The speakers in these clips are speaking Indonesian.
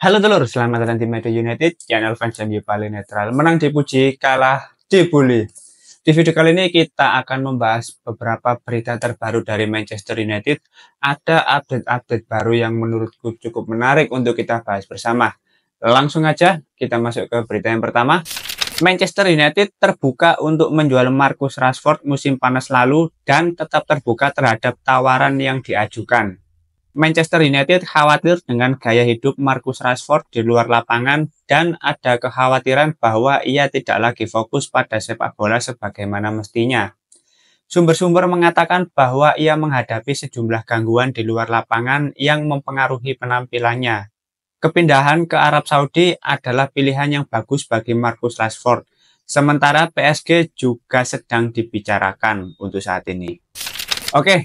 Halo telur, selamat datang di Media United, channel fans MU paling netral. Menang dipuji, kalah dibully. Di video kali ini kita akan membahas beberapa berita terbaru dari Manchester United. Ada update-update baru yang menurutku cukup menarik untuk kita bahas bersama. Langsung aja kita masuk ke berita yang pertama. Manchester United terbuka untuk menjual Marcus Rashford musim panas lalu dan tetap terbuka terhadap tawaran yang diajukan. Manchester United khawatir dengan gaya hidup Marcus Rashford di luar lapangan dan ada kekhawatiran bahwa ia tidak lagi fokus pada sepak bola sebagaimana mestinya. Sumber-sumber mengatakan bahwa ia menghadapi sejumlah gangguan di luar lapangan yang mempengaruhi penampilannya. Kepindahan ke Arab Saudi adalah pilihan yang bagus bagi Marcus Rashford, sementara PSG juga sedang dibicarakan untuk saat ini. Oke,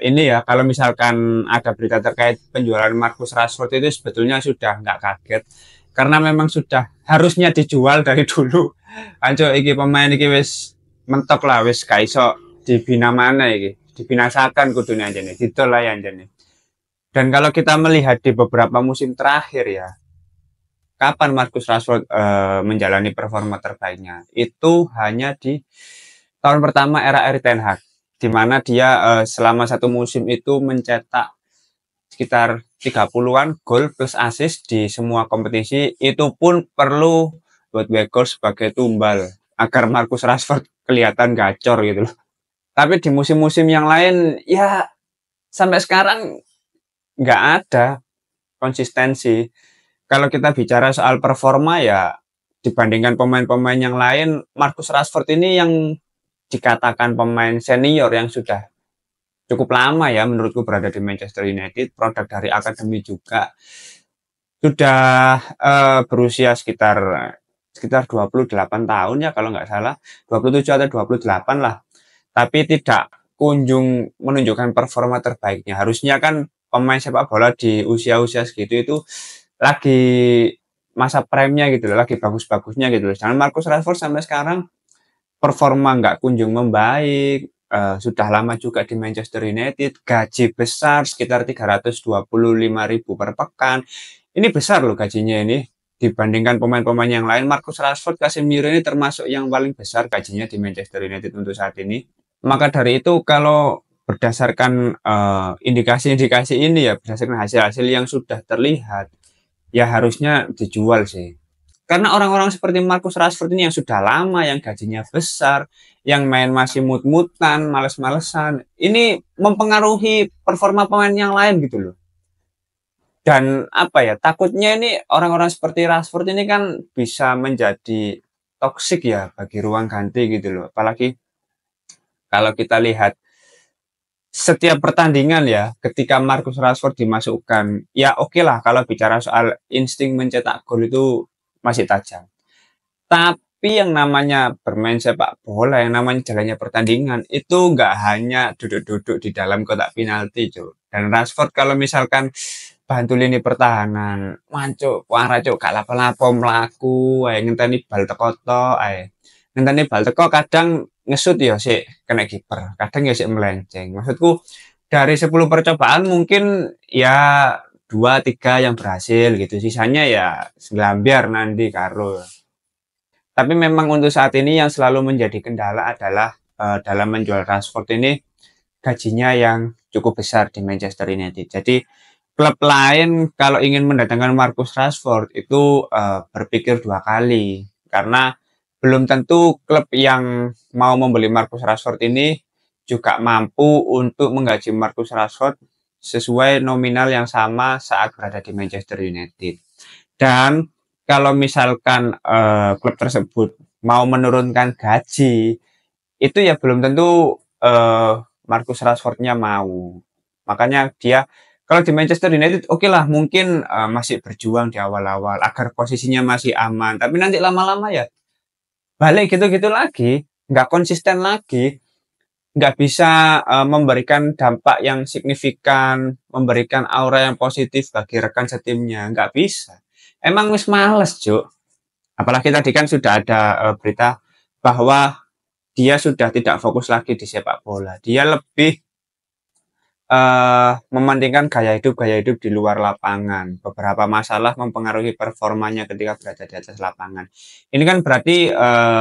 ini ya, kalau misalkan ada berita terkait penjualan Marcus Rashford itu sebetulnya sudah nggak kaget. Karena memang sudah harusnya dijual dari dulu. Anco, iki pemain iki wis mentok lah, wis kaiso dibina mana iki. Dibinasakan kudunya aja nih, ditol lah ya aja nih. Dan kalau kita melihat di beberapa musim terakhir ya, kapan Marcus Rashford menjalani performa terbaiknya? Itu hanya di tahun pertama era Erik ten Hag, di mana dia selama satu musim itu mencetak sekitar 30-an gol plus assist di semua kompetisi. Itu pun perlu buat Weghorst sebagai tumbal agar Marcus Rashford kelihatan gacor gitu loh. Tapi di musim-musim yang lain ya sampai sekarang nggak ada konsistensi. Kalau kita bicara soal performa ya dibandingkan pemain-pemain yang lain, Marcus Rashford ini yang dikatakan pemain senior yang sudah cukup lama ya menurutku berada di Manchester United, produk dari akademi juga, sudah berusia sekitar 28 tahun ya kalau nggak salah, 27 atau 28 lah, tapi tidak kunjung menunjukkan performa terbaiknya. Harusnya kan pemain sepak bola di usia-usia segitu itu lagi masa prime-nya gitu loh, lagi bagus-bagusnya gitu loh. Jangan Marcus Rashford sampai sekarang performa nggak kunjung membaik, sudah lama juga di Manchester United, gaji besar sekitar 325.000 per pekan. Ini besar loh gajinya ini, dibandingkan pemain-pemain yang lain. Marcus Rashford, Casemiro ini termasuk yang paling besar gajinya di Manchester United untuk saat ini. Maka dari itu kalau berdasarkan indikasi-indikasi ini ya, berdasarkan hasil-hasil yang sudah terlihat, ya harusnya dijual sih. Karena orang-orang seperti Marcus Rashford ini yang sudah lama, yang gajinya besar, yang main masih mut-mutan, males-malesan, ini mempengaruhi performa pemain yang lain gitu loh. Dan apa ya, takutnya ini orang-orang seperti Rashford ini kan bisa menjadi toksik ya bagi ruang ganti gitu loh. Apalagi kalau kita lihat setiap pertandingan ya, ketika Marcus Rashford dimasukkan, ya oke lah kalau bicara soal insting mencetak gol itu masih tajam. Tapi yang namanya bermain sepak bola, yang namanya jalannya pertandingan, itu nggak hanya duduk-duduk di dalam kotak penalti, cuy. Dan Rashford kalau misalkan bantu lini pertahanan, mancuk, wara cuk, gak lapo-lapo melaku, ngenteni bal teko tok, ngenteni bal teko kadang ngesut ya sih kena kiper, kadang ya sih melenceng. Maksudku dari 10 percobaan mungkin ya 2 3 yang berhasil gitu. Sisanya ya segelambiar nanti karo. Tapi memang untuk saat ini yang selalu menjadi kendala adalah dalam menjual Rashford ini gajinya yang cukup besar di Manchester United. Jadi klub lain kalau ingin mendatangkan Marcus Rashford itu berpikir 2 kali karena belum tentu klub yang mau membeli Marcus Rashford ini juga mampu untuk menggaji Marcus Rashford sesuai nominal yang sama saat berada di Manchester United. Dan kalau misalkan klub tersebut mau menurunkan gaji, itu ya belum tentu Marcus Rashford-nya mau. Makanya dia kalau di Manchester United oke lah mungkin masih berjuang di awal-awal agar posisinya masih aman. Tapi nanti lama-lama ya balik gitu-gitu lagi, nggak konsisten lagi, nggak bisa memberikan dampak yang signifikan, memberikan aura yang positif bagi rekan setimnya, nggak bisa. Emang wis males, Cuk. Apalagi tadi kan sudah ada berita bahwa dia sudah tidak fokus lagi di sepak bola. Dia lebih mementingkan gaya hidup di luar lapangan. Beberapa masalah mempengaruhi performanya ketika berada di atas lapangan. Ini kan berarti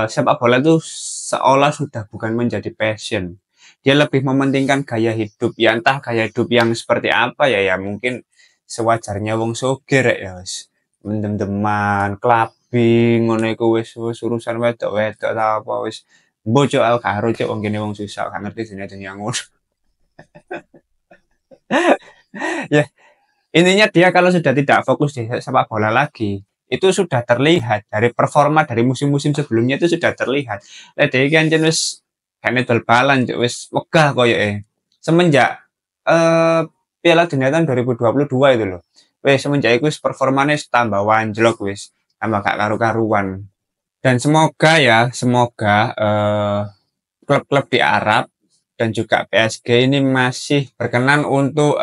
sepak bola itu seolah sudah bukan menjadi passion. Dia lebih mementingkan gaya hidup. Ya entah gaya hidup yang seperti apa ya, ya mungkin sewajarnya wong sugih rek ya wis. Mendem-deman, clubbing, ngono iku wis urusan wedok-wedok ta apa wis. Mbok cuk aku gak karo cuk wong kene wong susah, gak ngerti dunia-dunia ngono. Ya, intinya dia kalau sudah tidak fokus di sepak bola lagi, itu sudah terlihat dari performa dari musim-musim sebelumnya itu sudah terlihat. Lah dhek iki ancen wis gak nedol balan cuk, wis wegah koyoke. Semenjak Piala Dunia tahun 2022 itu loh. Wis semenjak itu wis performanya tambah anjlok wis, tambah gak karu-karuan. Dan semoga ya, semoga klub-klub di Arab dan juga PSG ini masih berkenan untuk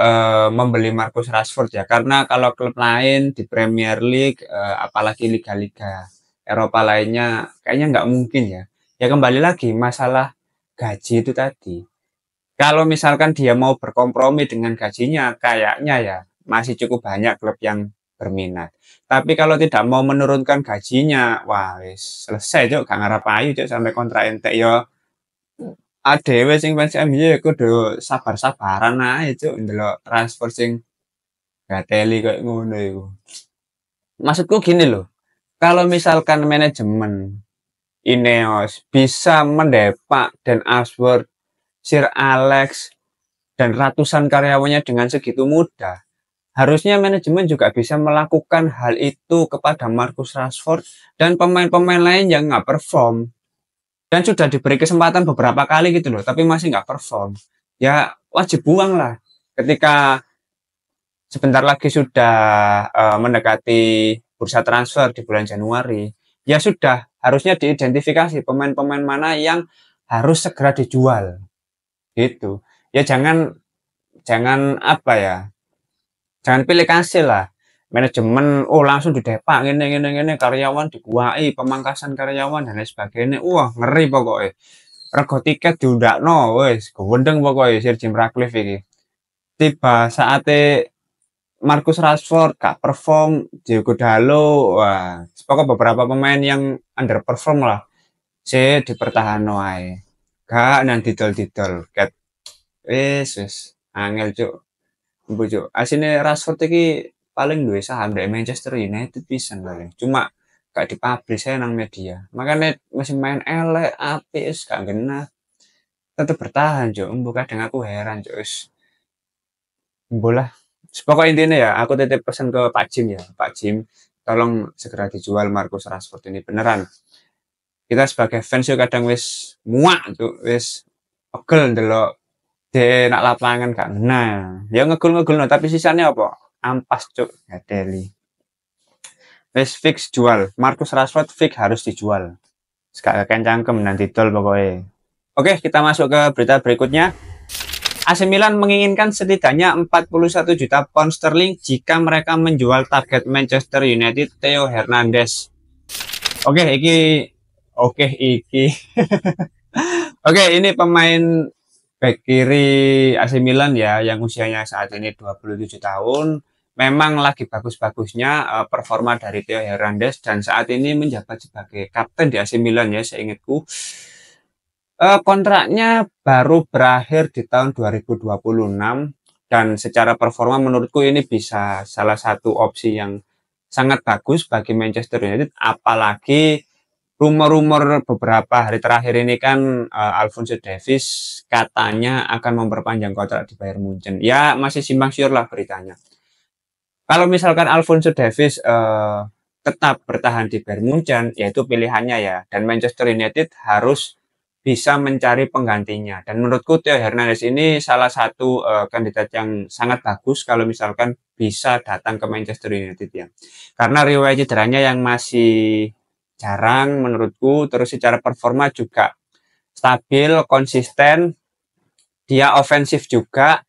membeli Marcus Rashford ya, karena kalau klub lain di Premier League apalagi liga-liga Eropa lainnya kayaknya nggak mungkin ya. Ya kembali lagi masalah gaji itu tadi. Kalau misalkan dia mau berkompromi dengan gajinya, kayaknya ya masih cukup banyak klub yang berminat. Tapi kalau tidak mau menurunkan gajinya, wah wis selesai cok, gak ngarep ayu cok sampai kontrak entek yo. Adewe sing fans MU ya kudu sabar-sabaran ae cuk ndelok transfer sing gateli kayak ngono iku. Maksudku gini loh, kalau misalkan manajemen Ineos bisa mendepak Dan Ashworth, Sir Alex, dan ratusan karyawannya dengan segitu mudah, harusnya manajemen juga bisa melakukan hal itu kepada Marcus Rashford dan pemain-pemain lain yang nggak perform. Dan sudah diberi kesempatan beberapa kali gitu loh, tapi masih nggak perform. Ya wajib buang lah. Ketika sebentar lagi sudah mendekati bursa transfer di bulan Januari, ya sudah harusnya diidentifikasi pemain-pemain mana yang harus segera dijual gitu. Ya jangan jangan apa ya, jangan pilih kasih lah. Manajemen langsung didepak gini karyawan dikuai pemangkasan karyawan dan lain sebagainya. Wah ngeri pokoknya. Rego tiket diundakno wis gowendeng pokoke Sir Jim Ratcliffe iki. Tiba saatnya Marcus Rashford gak perform, Diogo Dalot, wah, pokok beberapa pemain yang underperform lah. Dipertahanno ae. Gak nang didol-didol. Ket wis angel cuk. Empu cuk. Asine Rashford iki paling duwe saham dari Manchester United pisan paling. Cuma gak dipublish saya nang media. Makanya masih main elek, apik wis gak genah. Tetap bertahan cuk. Empu kadang aku heran cuk wis. Bola. Pokoknya intinya ya, aku titip pesan ke Pak Jim ya. Pak Jim, tolong segera dijual Marcus Rashford ini. Beneran. Kita sebagai fans yuk kadang wis muak tuh, wis pegel ndelok de nak lapangan gak nah. Ya ngegul-ngegul no, tapi sisanya apa? Ampas cuk, ngadeli. Wis fix jual. Marcus Rashford fix harus dijual. Sekalian cangkem nanti tol pokoknya. Oke, kita masuk ke berita berikutnya. AC Milan menginginkan setidaknya 41 juta pound sterling jika mereka menjual target Manchester United Theo Hernandez. Oke, iki Oke, ini pemain back kiri AC Milan ya yang usianya saat ini 27 tahun. Memang lagi bagus-bagusnya performa dari Theo Hernandez dan saat ini menjabat sebagai kapten di AC Milan ya, seingatku. Kontraknya baru berakhir di tahun 2026 dan secara performa menurutku ini bisa salah satu opsi yang sangat bagus bagi Manchester United, apalagi rumor-rumor beberapa hari terakhir ini kan Alphonso Davies katanya akan memperpanjang kontrak di Bayern Munchen. Ya masih simpang siur lah beritanya. Kalau misalkan Alphonso Davies tetap bertahan di Bayern Munchen, yaitu pilihannya ya, dan Manchester United harus bisa mencari penggantinya. Dan menurutku Theo Hernandez ini salah satu kandidat yang sangat bagus kalau misalkan bisa datang ke Manchester United ya. Karena riwayat cederanya yang masih jarang menurutku, terus secara performa juga stabil, konsisten, dia ofensif juga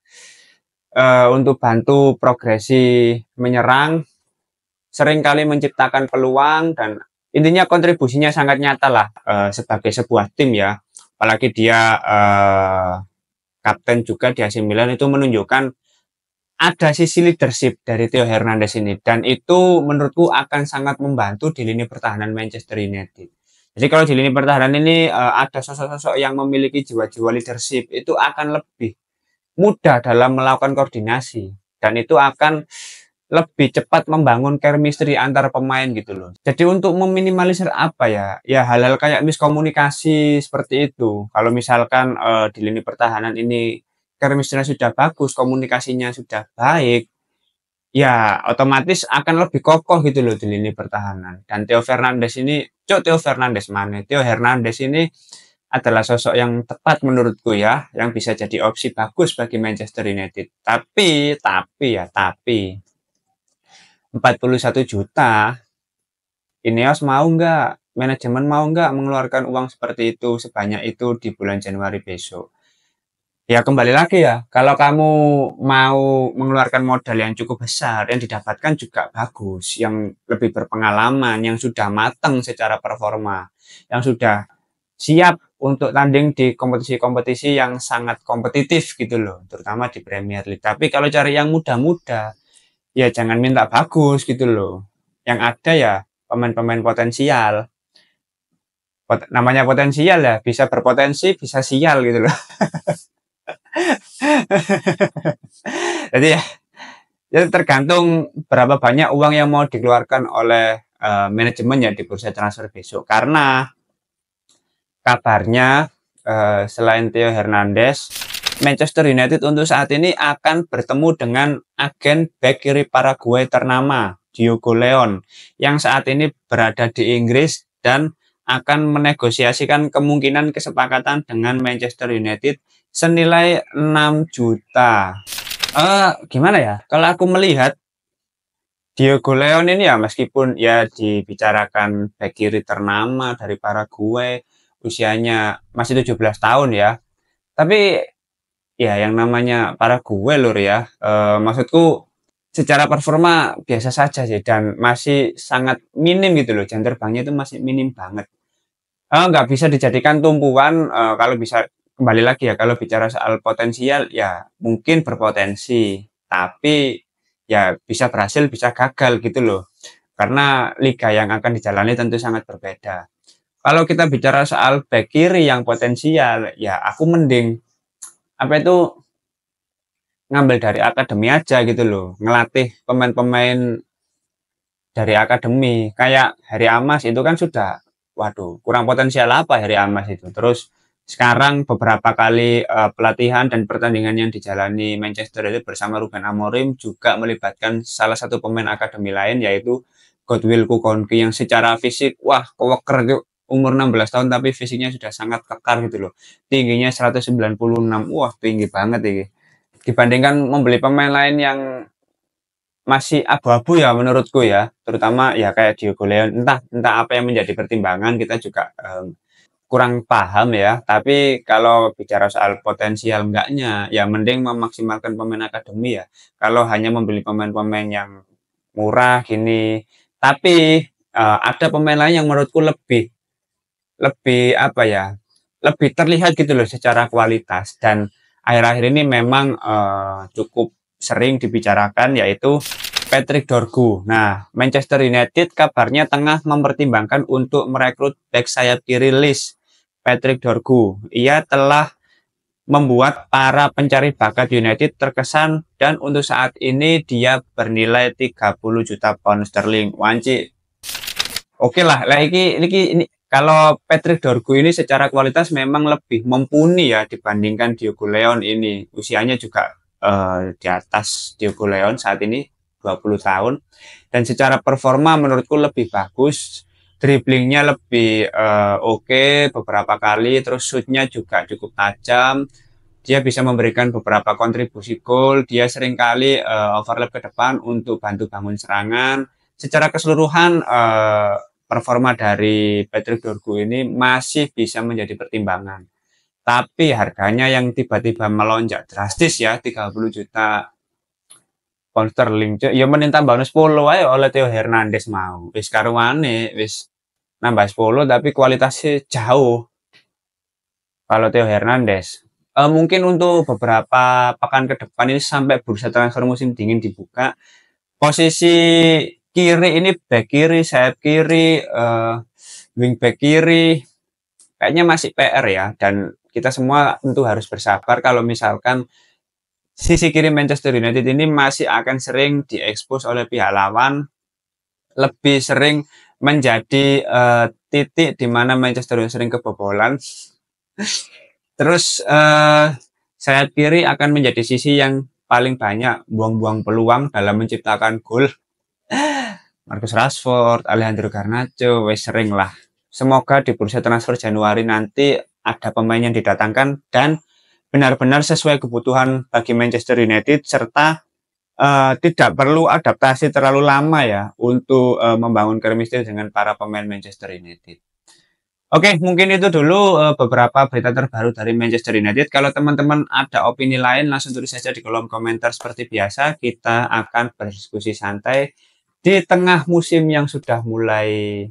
untuk bantu progresi menyerang, seringkali menciptakan peluang dan intinya kontribusinya sangat nyata lah sebagai sebuah tim ya. Apalagi dia kapten juga di AC Milan, itu menunjukkan ada sisi leadership dari Theo Hernandez ini, dan itu menurutku akan sangat membantu di lini pertahanan Manchester United. Jadi kalau di lini pertahanan ini ada sosok-sosok yang memiliki jiwa-jiwa leadership, itu akan lebih mudah dalam melakukan koordinasi, dan itu akan lebih cepat membangun chemistry antar pemain gitu loh. Jadi untuk meminimalisir apa ya, ya hal-hal kayak miskomunikasi seperti itu. Kalau misalkan di lini pertahanan ini chemistry sudah bagus, komunikasinya sudah baik, ya otomatis akan lebih kokoh gitu loh di lini pertahanan. Dan Theo Fernandes ini, Theo Fernandes mana? Theo Hernandez ini adalah sosok yang tepat menurutku ya, yang bisa jadi opsi bagus bagi Manchester United. Tapi 41 juta, Ineos mau nggak? Manajemen mau nggak mengeluarkan uang seperti itu, sebanyak itu di bulan Januari besok? Ya kembali lagi ya, kalau kamu mau mengeluarkan modal yang cukup besar, yang didapatkan juga bagus, yang lebih berpengalaman, yang sudah matang secara performa, yang sudah siap untuk tanding di kompetisi-kompetisi yang sangat kompetitif gitu loh, terutama di Premier League. Tapi kalau cari yang muda-muda, ya jangan minta bagus gitu loh. Yang ada ya pemain-pemain potensial. Namanya potensial ya, bisa berpotensi, bisa sial gitu loh. Jadi ya tergantung berapa banyak uang yang mau dikeluarkan oleh manajemen ya di bursa transfer besok. Karena kabarnya selain Theo Hernandez, Manchester United untuk saat ini akan bertemu dengan agen bek kiri Paraguay ternama, Diogo Leon, yang saat ini berada di Inggris dan akan menegosiasikan kemungkinan kesepakatan dengan Manchester United senilai 6 juta. Gimana ya? Kalau aku melihat Diogo Leon ini ya, meskipun ya dibicarakan bek kiri ternama dari Paraguay, usianya masih 17 tahun ya. Tapi ya yang namanya Paraguay lur ya, maksudku secara performa biasa saja sih, dan masih sangat minim gitu loh, jam terbangnya itu masih minim banget. Nggak bisa dijadikan tumpuan, kalau bisa kembali lagi ya, kalau bicara soal potensial ya mungkin berpotensi, tapi ya bisa berhasil, bisa gagal gitu loh. Karena liga yang akan dijalani tentu sangat berbeda. Kalau kita bicara soal bek kiri yang potensial, ya aku mending apa itu ngambil dari akademi aja gitu loh, ngelatih pemain-pemain dari akademi. Kayak Harry Amas itu kan sudah, waduh, kurang potensial apa Harry Amas itu. Terus sekarang beberapa kali pelatihan dan pertandingan yang dijalani Manchester United bersama Ruben Amorim juga melibatkan salah satu pemain akademi lain, yaitu Godwill Kukonki, yang secara fisik wah keweker tuh, umur 16 tahun tapi fisiknya sudah sangat kekar gitu loh. Tingginya 196, wah tinggi banget ini. Dibandingkan membeli pemain lain yang masih abu-abu ya menurutku ya, terutama ya kayak Diogo Leon, entah apa yang menjadi pertimbangan, kita juga kurang paham ya. Tapi kalau bicara soal potensial enggaknya, ya mending memaksimalkan pemain akademi ya. Kalau hanya membeli pemain-pemain yang murah gini, tapi ada pemain lain yang menurutku lebih lebih apa ya, lebih terlihat gitu loh secara kualitas, dan akhir-akhir ini memang cukup sering dibicarakan, yaitu Patrick Dorgu. Nah, Manchester United kabarnya tengah mempertimbangkan untuk merekrut bek sayap kiri list Patrick Dorgu. Ia telah membuat para pencari bakat United terkesan, dan untuk saat ini dia bernilai 30 juta pound sterling. Wanci. Oke lah, ini kalau Patrick Dorgu ini secara kualitas memang lebih mumpuni ya dibandingkan Diogo Leon ini. Usianya juga di atas Diogo Leon saat ini, 20 tahun. Dan secara performa menurutku lebih bagus. Dribblingnya lebih oke beberapa kali. Terus shootnya juga cukup tajam. Dia bisa memberikan beberapa kontribusi gol. Dia seringkali overlap ke depan untuk bantu bangun serangan. Secara keseluruhan performa dari Patrick Dorgu ini masih bisa menjadi pertimbangan. Tapi harganya yang tiba-tiba melonjak drastis ya, 30 juta pound sterling. Ya mending tambah 10 aja oleh Theo Hernandez mau. Wis karuane, wis nambah 10 tapi kualitasnya jauh. Kalau Theo Hernandez. Mungkin untuk beberapa pekan ke depan ini sampai bursa transfer musim dingin dibuka, posisi kiri ini back kiri, sayap kiri, wing back kiri kayaknya masih PR ya, dan kita semua tentu harus bersabar kalau misalkan sisi kiri Manchester United ini masih akan sering diekspos oleh pihak lawan, lebih sering menjadi titik di mana Manchester United sering kebobolan. Terus sayap kiri akan menjadi sisi yang paling banyak buang-buang peluang dalam menciptakan gol. Marcus Rashford, Alejandro Garnacho, wes sering lah. Semoga di bursa transfer Januari nanti ada pemain yang didatangkan dan benar-benar sesuai kebutuhan bagi Manchester United, serta tidak perlu adaptasi terlalu lama ya untuk membangun chemistry dengan para pemain Manchester United. Oke, mungkin itu dulu beberapa berita terbaru dari Manchester United. Kalau teman-teman ada opini lain, langsung tulis saja di kolom komentar seperti biasa. Kita akan berdiskusi santai di tengah musim yang sudah mulai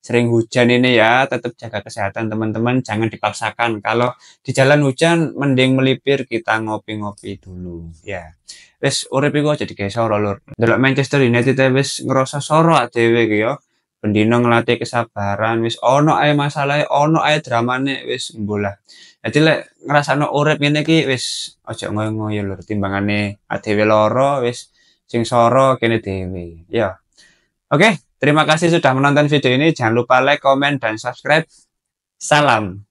sering hujan ini ya. Tetap jaga kesehatan teman-teman, jangan dipaksakan. Kalau di jalan hujan, mending melipir, kita ngopi-ngopi dulu. Ya, wes urip iku aja digawe soro lur. Delok Manchester United wis ngerasa soro dhewe iki ya. Bendino ngelatih kesabaran, wis ono ae masalahe, ono ae dramane, wis mbolah. Jadi lek ngrasakno urip ngene iki wis aja ngoyo-ngoyo lur, timbangane adewe lara wis sing soro kene dhewe. Ya. Oke, terima kasih sudah menonton video ini. Jangan lupa like, komen, dan subscribe. Salam.